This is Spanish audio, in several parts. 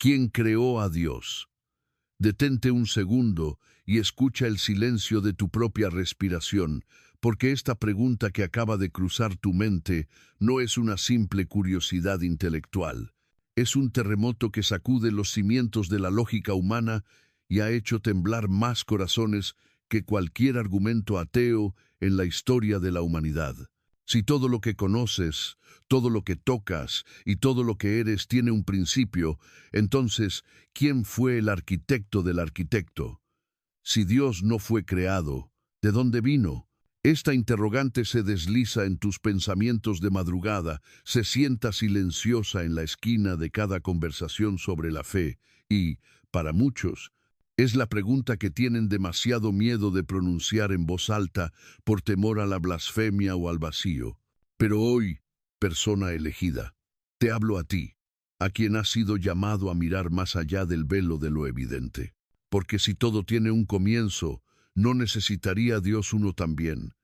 ¿Quién creó a Dios? Detente un segundo y escucha el silencio de tu propia respiración, porque esta pregunta que acaba de cruzar tu mente no es una simple curiosidad intelectual. Es un terremoto que sacude los cimientos de la lógica humana y ha hecho temblar más corazones que cualquier argumento ateo en la historia de la humanidad. Si todo lo que conoces, todo lo que tocas y todo lo que eres tiene un principio, entonces, ¿quién fue el arquitecto del arquitecto? Si Dios no fue creado, ¿de dónde vino? Esta interrogante se desliza en tus pensamientos de madrugada, se sienta silenciosa en la esquina de cada conversación sobre la fe y, para muchos, es la pregunta que tienen demasiado miedo de pronunciar en voz alta por temor a la blasfemia o al vacío. Pero hoy, persona elegida, te hablo a ti, a quien has sido llamado a mirar más allá del velo de lo evidente. Porque si todo tiene un comienzo, ¿no necesitaría Dios uno también?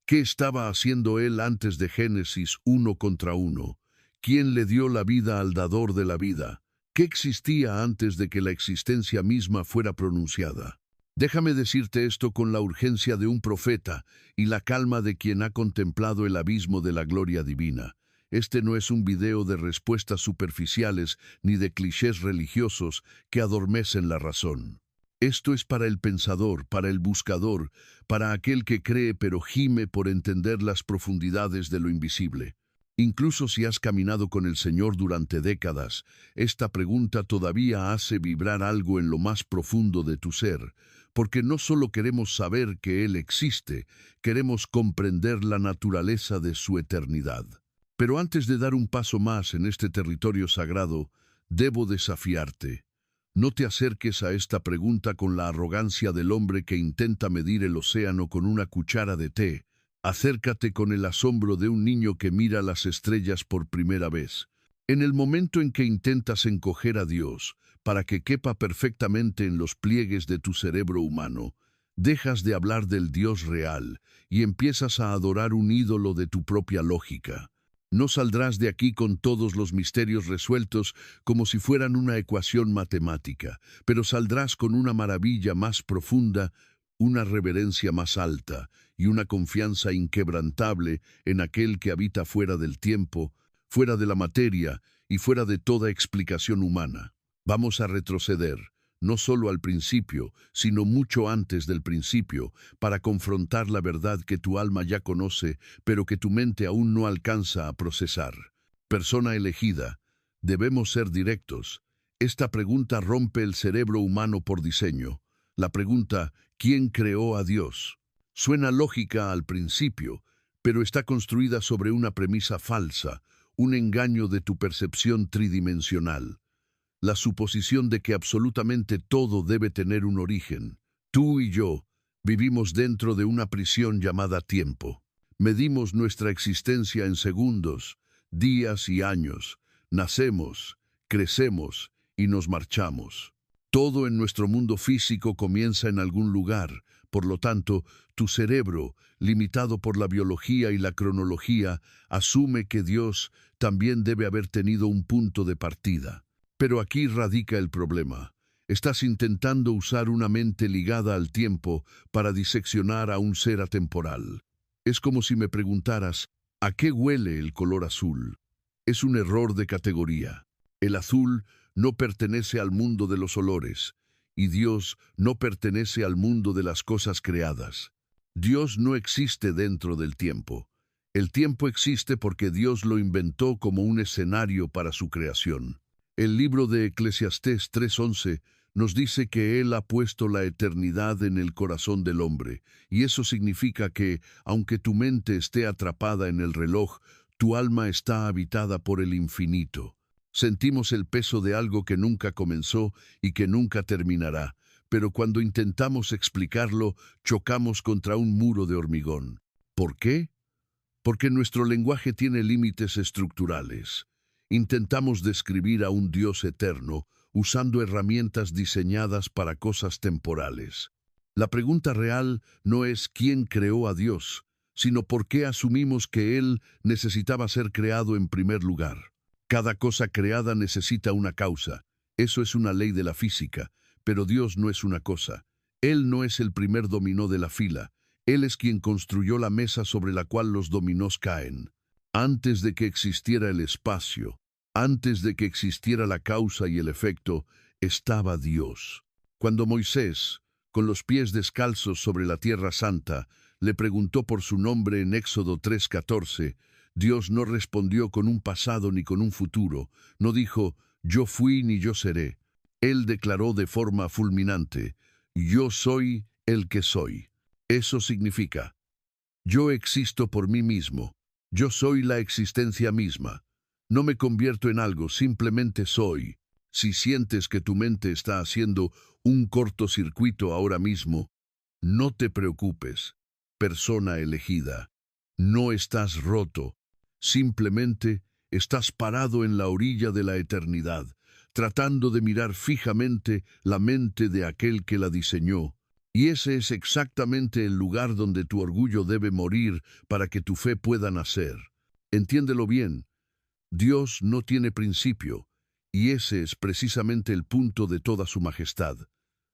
¿Qué estaba haciendo Él antes de Génesis 1 contra 1? ¿Quién le dio la vida al dador de la vida? ¿Qué existía antes de que la existencia misma fuera pronunciada? Déjame decirte esto con la urgencia de un profeta y la calma de quien ha contemplado el abismo de la gloria divina. Este no es un video de respuestas superficiales ni de clichés religiosos que adormecen la razón. Esto es para el pensador, para el buscador, para aquel que cree pero gime por entender las profundidades de lo invisible. Incluso si has caminado con el Señor durante décadas, esta pregunta todavía hace vibrar algo en lo más profundo de tu ser, porque no solo queremos saber que Él existe, queremos comprender la naturaleza de su eternidad. Pero antes de dar un paso más en este territorio sagrado, debo desafiarte. No te acerques a esta pregunta con la arrogancia del hombre que intenta medir el océano con una cuchara de té. Acércate con el asombro de un niño que mira las estrellas por primera vez. En el momento en que intentas encoger a Dios para que quepa perfectamente en los pliegues de tu cerebro humano, dejas de hablar del Dios real y empiezas a adorar un ídolo de tu propia lógica. No saldrás de aquí con todos los misterios resueltos como si fueran una ecuación matemática, pero saldrás con una maravilla más profunda, una reverencia más alta y una confianza inquebrantable en aquel que habita fuera del tiempo, fuera de la materia y fuera de toda explicación humana. Vamos a retroceder, no solo al principio, sino mucho antes del principio, para confrontar la verdad que tu alma ya conoce, pero que tu mente aún no alcanza a procesar. Persona elegida, debemos ser directos. Esta pregunta rompe el cerebro humano por diseño. La pregunta, ¿quién creó a Dios? Suena lógica al principio, pero está construida sobre una premisa falsa, un engaño de tu percepción tridimensional. La suposición de que absolutamente todo debe tener un origen. Tú y yo vivimos dentro de una prisión llamada tiempo. Medimos nuestra existencia en segundos, días y años. Nacemos, crecemos y nos marchamos. Todo en nuestro mundo físico comienza en algún lugar. Por lo tanto, tu cerebro, limitado por la biología y la cronología, asume que Dios también debe haber tenido un punto de partida. Pero aquí radica el problema. Estás intentando usar una mente ligada al tiempo para diseccionar a un ser atemporal. Es como si me preguntaras, ¿a qué huele el color azul? Es un error de categoría. El azul no pertenece al mundo de los olores, y Dios no pertenece al mundo de las cosas creadas. Dios no existe dentro del tiempo. El tiempo existe porque Dios lo inventó como un escenario para su creación. El libro de Eclesiastés 3:11 nos dice que Él ha puesto la eternidad en el corazón del hombre, y eso significa que, aunque tu mente esté atrapada en el reloj, tu alma está habitada por el infinito. Sentimos el peso de algo que nunca comenzó y que nunca terminará, pero cuando intentamos explicarlo, chocamos contra un muro de hormigón. ¿Por qué? Porque nuestro lenguaje tiene límites estructurales. Intentamos describir a un Dios eterno usando herramientas diseñadas para cosas temporales. La pregunta real no es ¿quién creó a Dios?, sino ¿por qué asumimos que Él necesitaba ser creado en primer lugar? Cada cosa creada necesita una causa, Eso es una ley de la física, pero Dios no es una cosa. Él no es el primer dominó de la fila. Él es quien construyó la mesa sobre la cual los dominós caen. Antes de que existiera el espacio, antes de que existiera la causa y el efecto, estaba Dios. Cuando Moisés, con los pies descalzos sobre la tierra santa, le preguntó por su nombre en Éxodo 3:14, Dios no respondió con un pasado ni con un futuro. No dijo, yo fui ni yo seré. Él declaró de forma fulminante, yo soy el que soy. Eso significa, yo existo por mí mismo. Yo soy la existencia misma. No me convierto en algo, simplemente soy. Si sientes que tu mente está haciendo un cortocircuito ahora mismo, no te preocupes, persona elegida. No estás roto. Simplemente estás parado en la orilla de la eternidad, tratando de mirar fijamente la mente de aquel que la diseñó. Y ese es exactamente el lugar donde tu orgullo debe morir para que tu fe pueda nacer. Entiéndelo bien, Dios no tiene principio, y ese es precisamente el punto de toda su majestad.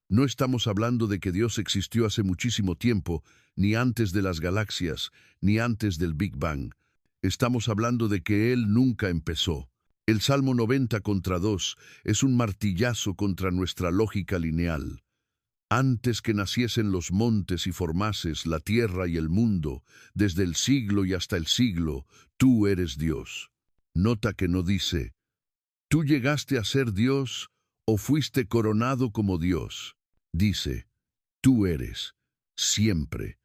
No estamos hablando de que Dios existió hace muchísimo tiempo, ni antes de las galaxias, ni antes del Big Bang. Estamos hablando de que Él nunca empezó. El Salmo 90:2 es un martillazo contra nuestra lógica lineal. Antes que naciesen los montes y formases la tierra y el mundo, desde el siglo y hasta el siglo, tú eres Dios. Nota que no dice, tú llegaste a ser Dios o fuiste coronado como Dios. Dice, tú eres, siempre.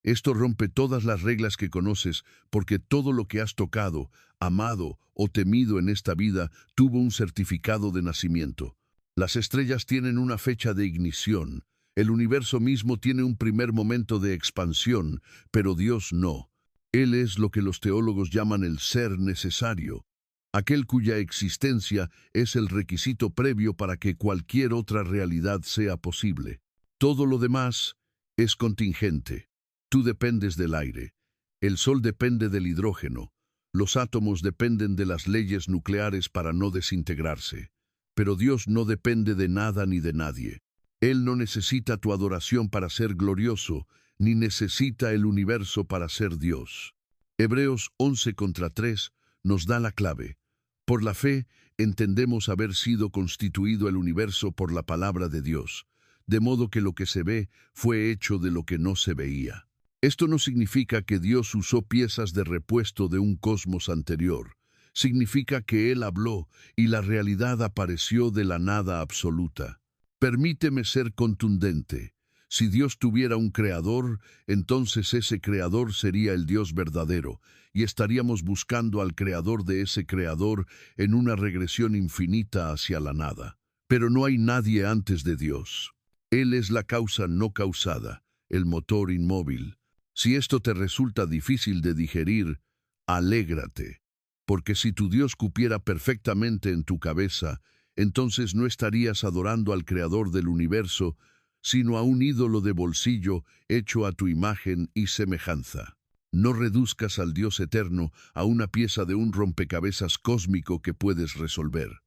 Esto rompe todas las reglas que conoces, porque todo lo que has tocado, amado o temido en esta vida tuvo un certificado de nacimiento. Las estrellas tienen una fecha de ignición. El universo mismo tiene un primer momento de expansión, pero Dios no. Él es lo que los teólogos llaman el ser necesario, aquel cuya existencia es el requisito previo para que cualquier otra realidad sea posible. Todo lo demás es contingente. Tú dependes del aire, el sol depende del hidrógeno, los átomos dependen de las leyes nucleares para no desintegrarse. Pero Dios no depende de nada ni de nadie. Él no necesita tu adoración para ser glorioso, ni necesita el universo para ser Dios. Hebreos 11:3 nos da la clave. Por la fe, entendemos haber sido constituido el universo por la palabra de Dios, de modo que lo que se ve fue hecho de lo que no se veía. Esto no significa que Dios usó piezas de repuesto de un cosmos anterior. Significa que Él habló y la realidad apareció de la nada absoluta. Permíteme ser contundente. Si Dios tuviera un creador, entonces ese creador sería el Dios verdadero, y estaríamos buscando al creador de ese creador en una regresión infinita hacia la nada. Pero no hay nadie antes de Dios. Él es la causa no causada, el motor inmóvil. Si esto te resulta difícil de digerir, alégrate, porque si tu Dios cupiera perfectamente en tu cabeza, entonces no estarías adorando al Creador del universo, sino a un ídolo de bolsillo hecho a tu imagen y semejanza. No reduzcas al Dios eterno a una pieza de un rompecabezas cósmico que puedes resolver.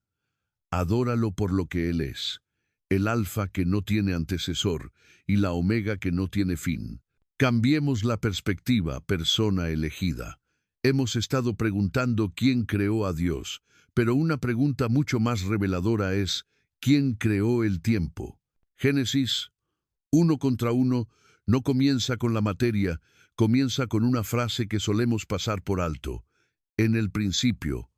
Adóralo por lo que Él es, el Alfa que no tiene antecesor y la Omega que no tiene fin. Cambiemos la perspectiva, persona elegida. Hemos estado preguntando quién creó a Dios, pero una pregunta mucho más reveladora es, ¿quién creó el tiempo? Génesis 1:1 no comienza con la materia, comienza con una frase que solemos pasar por alto. En el principio.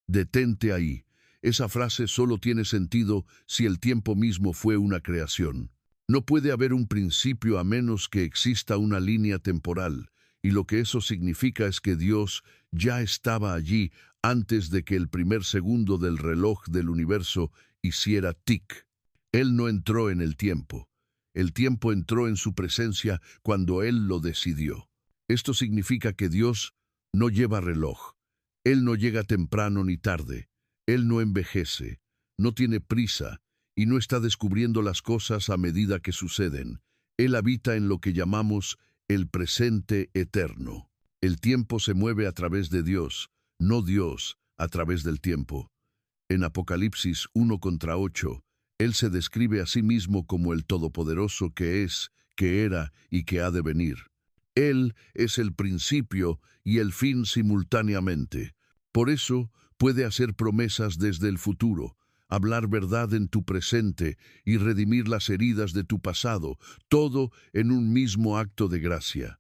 Detente ahí. Esa frase solo tiene sentido si el tiempo mismo fue una creación. No puede haber un principio a menos que exista una línea temporal, y lo que eso significa es que Dios ya estaba allí antes de que el primer segundo del reloj del universo hiciera tic. Él no entró en el tiempo. El tiempo entró en su presencia cuando Él lo decidió. Esto significa que Dios no lleva reloj. Él no llega temprano ni tarde. Él no envejece, no tiene prisa y no está descubriendo las cosas a medida que suceden. Él habita en lo que llamamos el presente eterno. El tiempo se mueve a través de Dios, no Dios a través del tiempo. En Apocalipsis 1:8, Él se describe a sí mismo como el Todopoderoso que es, que era y que ha de venir. Él es el principio y el fin simultáneamente. Por eso puede hacer promesas desde el futuro, hablar verdad en tu presente y redimir las heridas de tu pasado, todo en un mismo acto de gracia.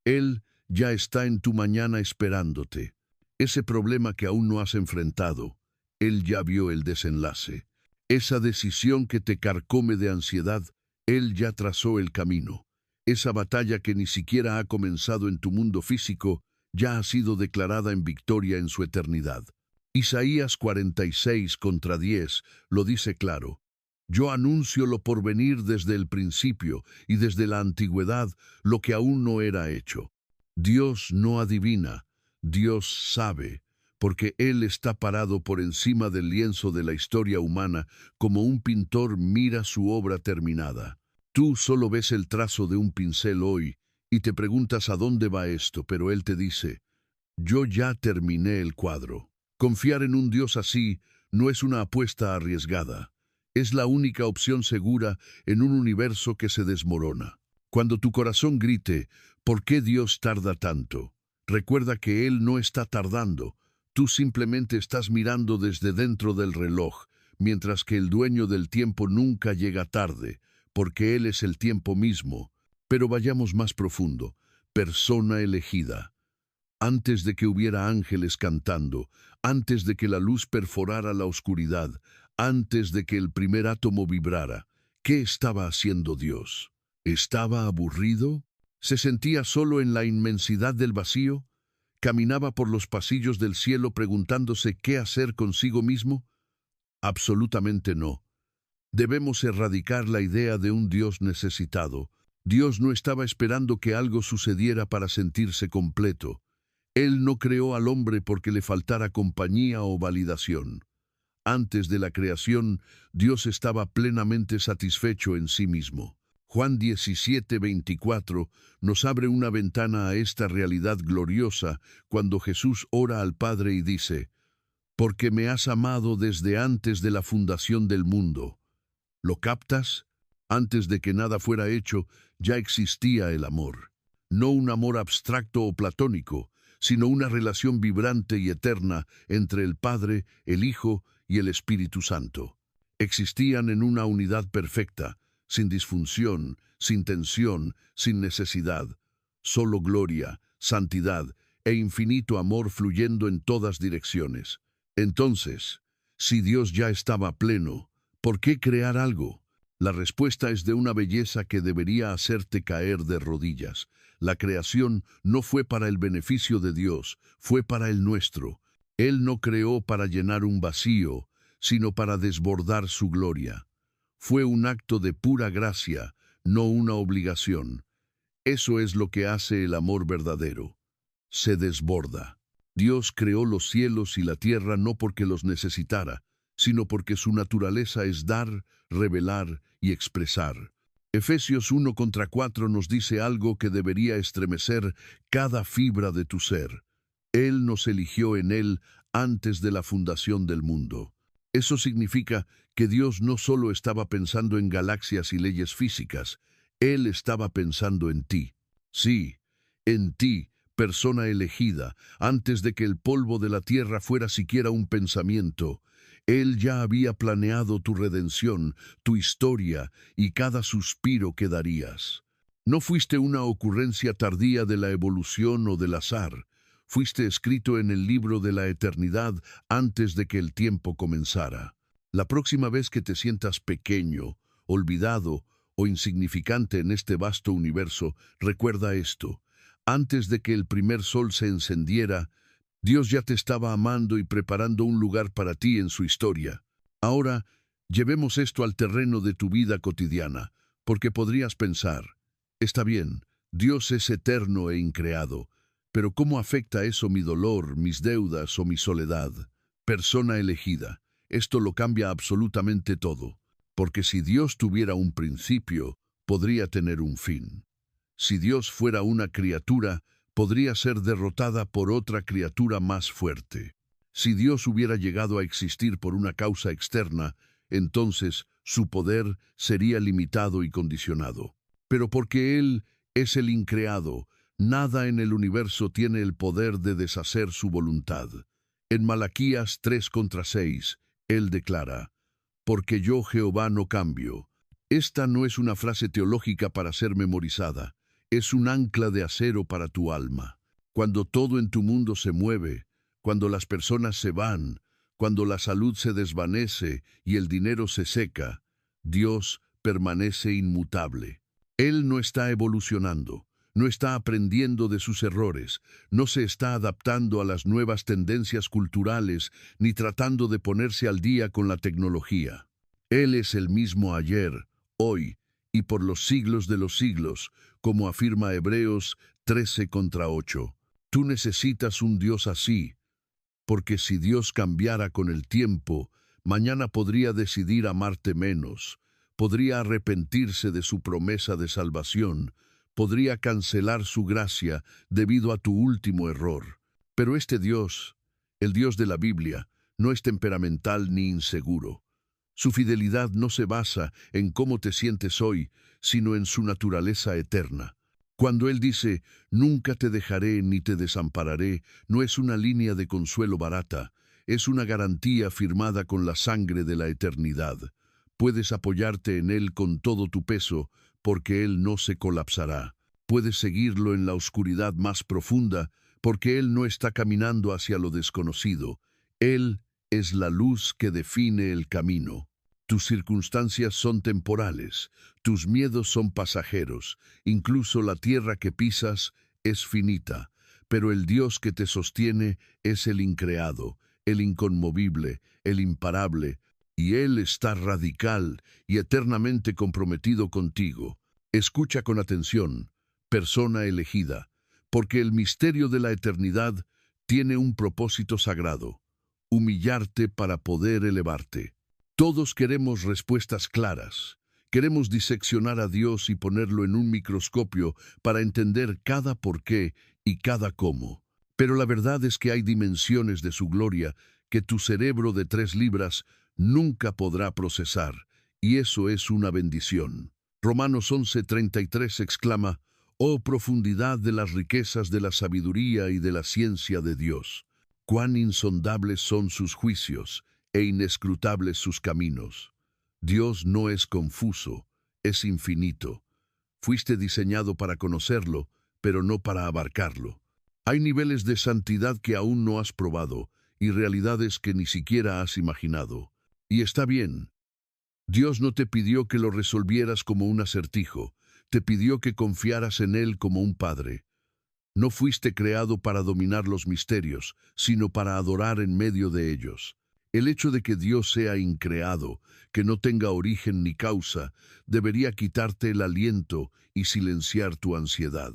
Él ya está en tu mañana esperándote. Ese problema que aún no has enfrentado, Él ya vio el desenlace. Esa decisión que te carcome de ansiedad, Él ya trazó el camino. Esa batalla que ni siquiera ha comenzado en tu mundo físico, ya ha sido declarada en victoria en su eternidad. Isaías 46:10 lo dice claro. Yo anuncio lo por venir desde el principio y desde la antigüedad lo que aún no era hecho. Dios no adivina, Dios sabe, porque Él está parado por encima del lienzo de la historia humana como un pintor mira su obra terminada. Tú solo ves el trazo de un pincel hoy y te preguntas a dónde va esto, pero Él te dice, yo ya terminé el cuadro. Confiar en un Dios así no es una apuesta arriesgada. Es la única opción segura en un universo que se desmorona. Cuando tu corazón grite, ¿por qué Dios tarda tanto? Recuerda que Él no está tardando. Tú simplemente estás mirando desde dentro del reloj, mientras que el dueño del tiempo nunca llega tarde, porque Él es el tiempo mismo. Pero vayamos más profundo. Persona elegida. Antes de que hubiera ángeles cantando, antes de que la luz perforara la oscuridad, antes de que el primer átomo vibrara, ¿qué estaba haciendo Dios? ¿Estaba aburrido? ¿Se sentía solo en la inmensidad del vacío? ¿Caminaba por los pasillos del cielo preguntándose qué hacer consigo mismo? Absolutamente no. Debemos erradicar la idea de un Dios necesitado. Dios no estaba esperando que algo sucediera para sentirse completo. Él no creó al hombre porque le faltara compañía o validación. Antes de la creación, Dios estaba plenamente satisfecho en sí mismo. Juan 17:24 nos abre una ventana a esta realidad gloriosa cuando Jesús ora al Padre y dice, «Porque me has amado desde antes de la fundación del mundo». ¿Lo captas? Antes de que nada fuera hecho, ya existía el amor. No un amor abstracto o platónico, sino una relación vibrante y eterna entre el Padre, el Hijo y el Espíritu Santo. Existían en una unidad perfecta, sin disfunción, sin tensión, sin necesidad. Solo gloria, santidad e infinito amor fluyendo en todas direcciones. Entonces, si Dios ya estaba pleno, ¿por qué crear algo? La respuesta es de una belleza que debería hacerte caer de rodillas. La creación no fue para el beneficio de Dios, fue para el nuestro. Él no creó para llenar un vacío, sino para desbordar su gloria. Fue un acto de pura gracia, no una obligación. Eso es lo que hace el amor verdadero. Se desborda. Dios creó los cielos y la tierra no porque los necesitara, sino porque su naturaleza es dar, revelar y expresar. Efesios 1:4 nos dice algo que debería estremecer cada fibra de tu ser. Él nos eligió en Él antes de la fundación del mundo. Eso significa que Dios no solo estaba pensando en galaxias y leyes físicas, Él estaba pensando en ti. Sí, en ti, persona elegida, antes de que el polvo de la tierra fuera siquiera un pensamiento. Él ya había planeado tu redención, tu historia y cada suspiro que darías. No fuiste una ocurrencia tardía de la evolución o del azar. Fuiste escrito en el libro de la eternidad antes de que el tiempo comenzara. La próxima vez que te sientas pequeño, olvidado o insignificante en este vasto universo, recuerda esto. Antes de que el primer sol se encendiera, Dios ya te estaba amando y preparando un lugar para ti en su historia. Ahora, llevemos esto al terreno de tu vida cotidiana, porque podrías pensar, está bien, Dios es eterno e increado, pero ¿cómo afecta eso mi dolor, mis deudas o mi soledad? Persona elegida, esto lo cambia absolutamente todo, porque si Dios tuviera un principio, podría tener un fin. Si Dios fuera una criatura, podría ser derrotada por otra criatura más fuerte. Si Dios hubiera llegado a existir por una causa externa, entonces su poder sería limitado y condicionado. Pero porque Él es el increado, nada en el universo tiene el poder de deshacer su voluntad. En Malaquías 3:6, Él declara: porque yo Jehová no cambio. Esta no es una frase teológica para ser memorizada, es un ancla de acero para tu alma. Cuando todo en tu mundo se mueve, cuando las personas se van, cuando la salud se desvanece y el dinero se seca, Dios permanece inmutable. Él no está evolucionando, no está aprendiendo de sus errores, no se está adaptando a las nuevas tendencias culturales, ni tratando de ponerse al día con la tecnología. Él es el mismo ayer, hoy y por los siglos de los siglos, como afirma Hebreos 13:8. Tú necesitas un Dios así, porque si Dios cambiara con el tiempo, mañana podría decidir amarte menos, podría arrepentirse de su promesa de salvación, podría cancelar su gracia debido a tu último error. Pero este Dios, el Dios de la Biblia, no es temperamental ni inseguro. Su fidelidad no se basa en cómo te sientes hoy, sino en su naturaleza eterna. Cuando Él dice, nunca te dejaré ni te desampararé, no es una línea de consuelo barata, es una garantía firmada con la sangre de la eternidad. Puedes apoyarte en Él con todo tu peso, porque Él no se colapsará. Puedes seguirlo en la oscuridad más profunda, porque Él no está caminando hacia lo desconocido. Él es la luz que define el camino. Tus circunstancias son temporales, tus miedos son pasajeros, incluso la tierra que pisas es finita, pero el Dios que te sostiene es el increado, el inconmovible, el imparable, y Él está radical y eternamente comprometido contigo. Escucha con atención, persona elegida, porque el misterio de la eternidad tiene un propósito sagrado: humillarte para poder elevarte. Todos queremos respuestas claras. Queremos diseccionar a Dios y ponerlo en un microscopio para entender cada por qué y cada cómo. Pero la verdad es que hay dimensiones de su gloria que tu cerebro de 3 libras nunca podrá procesar, y eso es una bendición. Romanos 11:33 exclama: «Oh profundidad de las riquezas de la sabiduría y de la ciencia de Dios! Cuán insondables son sus juicios e inescrutables sus caminos». Dios no es confuso, es infinito. Fuiste diseñado para conocerlo, pero no para abarcarlo. Hay niveles de santidad que aún no has probado y realidades que ni siquiera has imaginado. Y está bien. Dios no te pidió que lo resolvieras como un acertijo, te pidió que confiaras en Él como un padre. No fuiste creado para dominar los misterios, sino para adorar en medio de ellos. El hecho de que Dios sea increado, que no tenga origen ni causa, debería quitarte el aliento y silenciar tu ansiedad.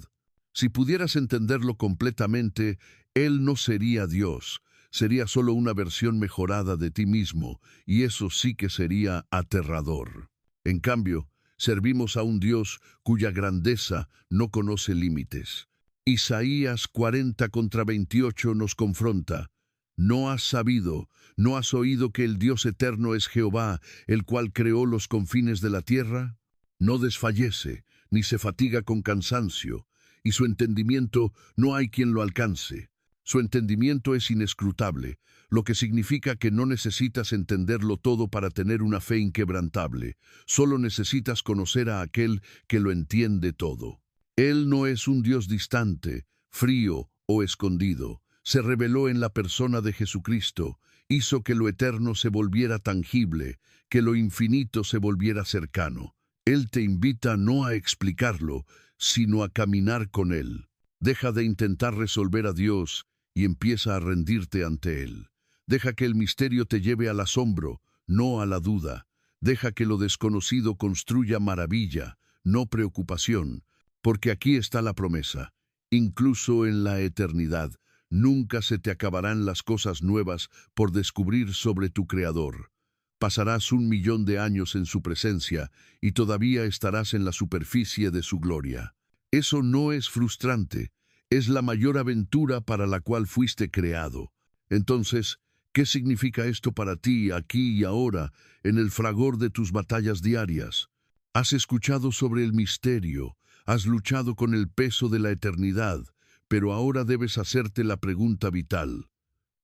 Si pudieras entenderlo completamente, Él no sería Dios, sería solo una versión mejorada de ti mismo, y eso sí que sería aterrador. En cambio, servimos a un Dios cuya grandeza no conoce límites. Isaías 40:28 nos confronta: «¿No has sabido, no has oído que el Dios eterno es Jehová, el cual creó los confines de la tierra? No desfallece, ni se fatiga con cansancio, y su entendimiento no hay quien lo alcance». Su entendimiento es inescrutable, lo que significa que no necesitas entenderlo todo para tener una fe inquebrantable, solo necesitas conocer a aquel que lo entiende todo. Él no es un Dios distante, frío o escondido. Se reveló en la persona de Jesucristo, hizo que lo eterno se volviera tangible, que lo infinito se volviera cercano. Él te invita no a explicarlo, sino a caminar con Él. Deja de intentar resolver a Dios y empieza a rendirte ante Él. Deja que el misterio te lleve al asombro, no a la duda. Deja que lo desconocido construya maravilla, no preocupación, porque aquí está la promesa. Incluso en la eternidad, nunca se te acabarán las cosas nuevas por descubrir sobre tu Creador. Pasarás 1.000.000 de años en su presencia y todavía estarás en la superficie de su gloria. Eso no es frustrante, es la mayor aventura para la cual fuiste creado. Entonces, ¿Qué significa esto para ti, aquí y ahora, en el fragor de tus batallas diarias? Has escuchado sobre el misterio, has luchado con el peso de la eternidad, pero ahora debes hacerte la pregunta vital: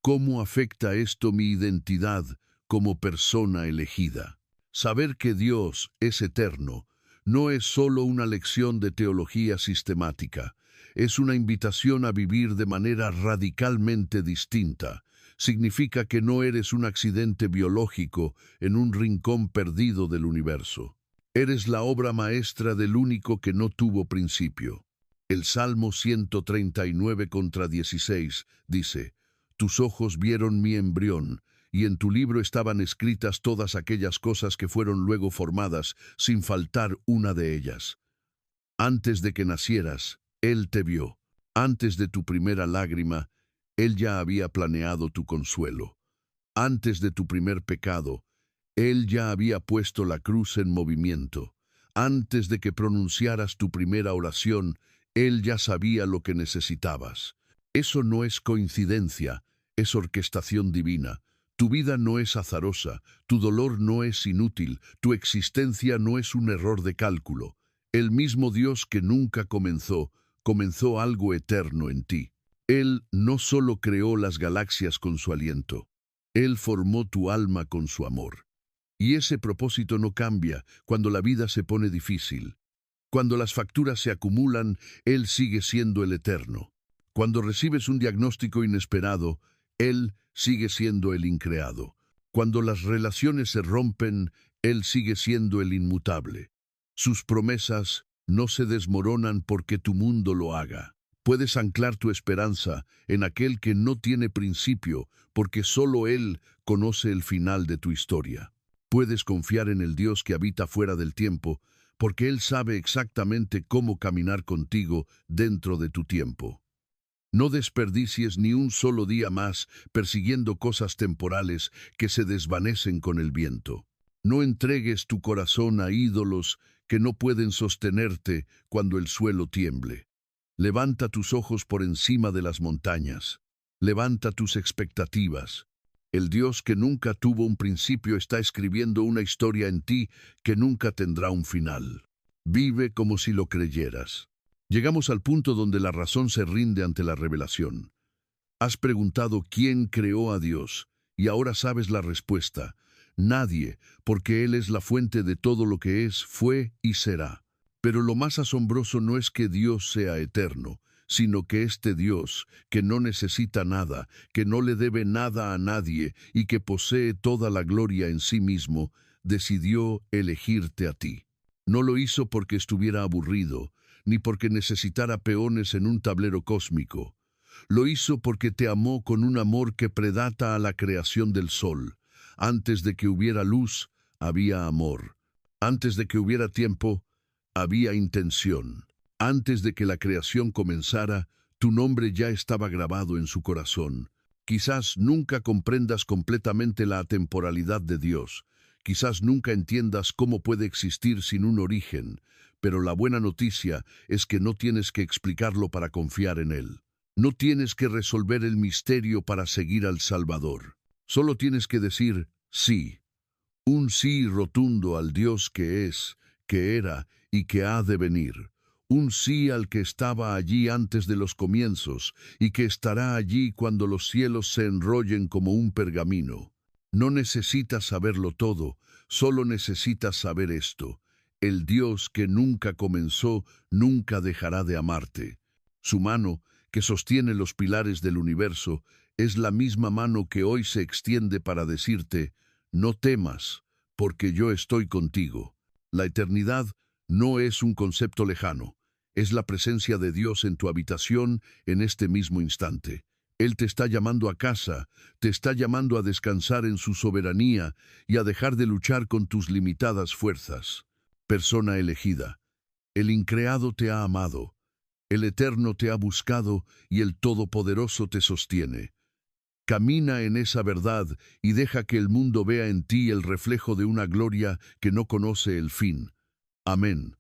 ¿cómo afecta esto mi identidad como persona elegida? Saber que Dios es eterno no es solo una lección de teología sistemática, es una invitación a vivir de manera radicalmente distinta. Significa que no eres un accidente biológico en un rincón perdido del universo. Eres la obra maestra del único que no tuvo principio. El Salmo 139:16 dice: Tus ojos vieron mi embrión, y en tu libro estaban escritas todas aquellas cosas que fueron luego formadas, sin faltar una de ellas. Antes de que nacieras, Él te vio. Antes de tu primera lágrima, Él ya había planeado tu consuelo. Antes de tu primer pecado, Él ya había puesto la cruz en movimiento. Antes de que pronunciaras tu primera oración, Él ya sabía lo que necesitabas. Eso no es coincidencia, es orquestación divina. Tu vida no es azarosa, tu dolor no es inútil, tu existencia no es un error de cálculo. El mismo Dios que nunca comenzó algo eterno en ti. Él no solo creó las galaxias con su aliento, Él formó tu alma con su amor. Y ese propósito no cambia cuando la vida se pone difícil. Cuando las facturas se acumulan, Él sigue siendo el eterno. Cuando recibes un diagnóstico inesperado, Él sigue siendo el increado. Cuando las relaciones se rompen, Él sigue siendo el inmutable. Sus promesas no se desmoronan porque tu mundo lo haga. Puedes anclar tu esperanza en aquel que no tiene principio, porque solo Él conoce el final de tu historia. Puedes confiar en el Dios que habita fuera del tiempo, porque Él sabe exactamente cómo caminar contigo dentro de tu tiempo. No desperdicies ni un solo día más persiguiendo cosas temporales que se desvanecen con el viento. No entregues tu corazón a ídolos que no pueden sostenerte cuando el suelo tiemble. Levanta tus ojos por encima de las montañas. Levanta tus expectativas. El Dios que nunca tuvo un principio está escribiendo una historia en ti que nunca tendrá un final. Vive como si lo creyeras. Llegamos al punto donde la razón se rinde ante la revelación. Has preguntado quién creó a Dios, y ahora sabes la respuesta. Nadie, porque Él es la fuente de todo lo que es, fue y será. Pero lo más asombroso no es que Dios sea eterno, sino que este Dios, que no necesita nada, que no le debe nada a nadie y que posee toda la gloria en sí mismo, decidió elegirte a ti. No lo hizo porque estuviera aburrido, ni porque necesitara peones en un tablero cósmico. Lo hizo porque te amó con un amor que predata a la creación del sol. Antes de que hubiera luz, había amor. Antes de que hubiera tiempo, había intención. Antes de que la creación comenzara, tu nombre ya estaba grabado en su corazón. Quizás nunca comprendas completamente la atemporalidad de Dios. Quizás nunca entiendas cómo puede existir sin un origen, pero la buena noticia es que no tienes que explicarlo para confiar en Él. No tienes que resolver el misterio para seguir al Salvador. Solo tienes que decir sí. Un sí rotundo al Dios que es, que era y que ha de venir. Un sí al que estaba allí antes de los comienzos y que estará allí cuando los cielos se enrollen como un pergamino. No necesitas saberlo todo, solo necesitas saber esto. El Dios que nunca comenzó, nunca dejará de amarte. Su mano, que sostiene los pilares del universo, es la misma mano que hoy se extiende para decirte: no temas, porque yo estoy contigo. La eternidad no es un concepto lejano, es la presencia de Dios en tu habitación en este mismo instante. Él te está llamando a casa, te está llamando a descansar en su soberanía y a dejar de luchar con tus limitadas fuerzas. Persona elegida, el increado te ha amado, el Eterno te ha buscado y el Todopoderoso te sostiene. Camina en esa verdad y deja que el mundo vea en ti el reflejo de una gloria que no conoce el fin. Amén.